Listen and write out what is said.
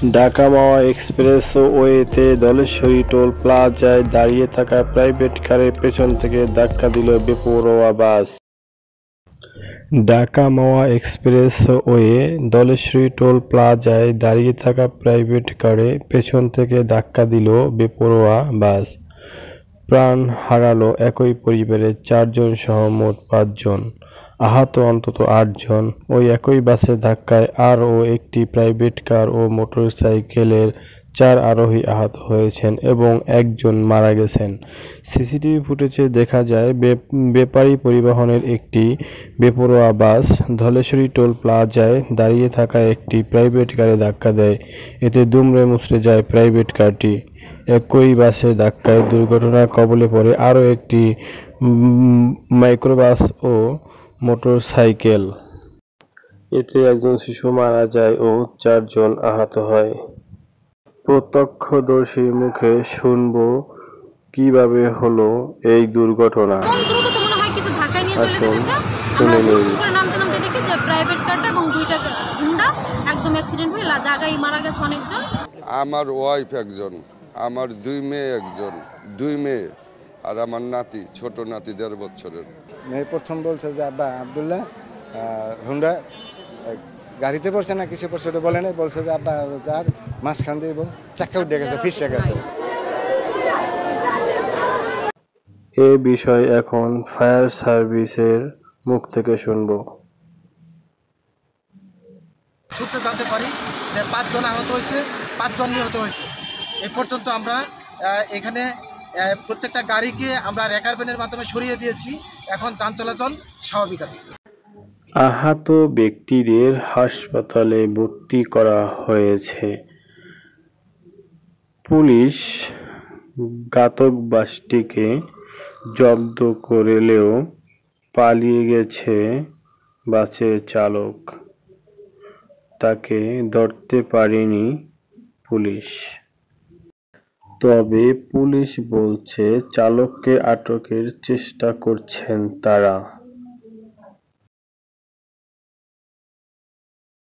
ঢাকা-মাওয়া এক্সপ্রেসওয়েতে Dhaleshwari toll প্লাজায় দাঁড়িয়ে থাকা প্রাইভেট কারের পেছন থেকে ধাক্কা দিল বেপরোয়া বাস। ঢাকা-মাওয়া এক্সপ্রেসওয়ে ধলেশ্বরী টোল প্লাজায় দাঁড়িয়ে থাকা প্রাইভেট কারে পেছন থেকে ধাক্কা দিল বেপরোয়া বাস। প্রাণ হারালো একই পরিবারের 4 জন সহ মোট 5 জন, আহত অন্তত 8 জন। ওই একই বাসের ধাক্কায় আরও একটি প্রাইভেট কার ও মোটরসাইকেলের 4 আরোহী আহত হয়েছেন এবং 1 জন মারা গেছেন। সিসিটিভি ফুটেজে দেখা যায় বেপারী পরিবহনের একটি বেপরোয়া বাস ধলেশ্বরী টোল প্লাজায় দাঁড়িয়ে থাকা একটি প্রাইভেট কারে ধাক্কা দেয়। এতে দুমড়ে মুচড়ে যায় প্রাইভেট কারটি। একই বাসের ধাক্কায় দুর্ঘটনার কবলে পড়ে আরও একটি মাইক্রোবাস ও মোটরসাইকেল। এতে একজন শিশু মারা যায় ও 4 জন আহত হয়। প্রত্যক্ষদর্শীর মুখে শুনব কিভাবে হলো এই দুর্ঘটনা। আসুন শুনে নেই। আমার ওয়াইফ একজন, আমার 2 মেয়ে একজন, 2 মেয়ে আর আমার নাতি, ছোট নাতি 1.5 বছরের। মেয়ে প্রথম বলছে যে আব্বা আব্দুল্লাহ হুন্ডা গাড়িতে পড়ছে না কিসে পড়ছে ওটা বলে নাই, বলছে যে আব্বা যার মাঝখান দিয়ে এবং চাক্কা উঠে গেছে, ফিসে গেছে। এ বিষয়ে এখন ফায়ার সার্ভিসের মুখ থেকে শুনব। সূত্রে জানতে পারি যে 5 জন আহত হয়েছে, 5 জন নিহত হয়েছে। এ পর্যন্ত আমরা এখানে প্রত্যেকটা গাড়িকে আমরা রেকার ভ্যানের মাধ্যমে সরিয়ে দিয়েছি। এখন যান চলাচল স্বাভাবিক আছে। আহত ব্যক্তিদের হাসপাতালে ভর্তি করা হয়েছে। পুলিশ ঘাতক বাসটিকে জব্দ করলেও পালিয়ে গেছে বাসের চালক। তাকে ধরতে পারেনি পুলিশ। তবে পুলিশ বলছে চালককে আটকের চেষ্টা করছেন তারা।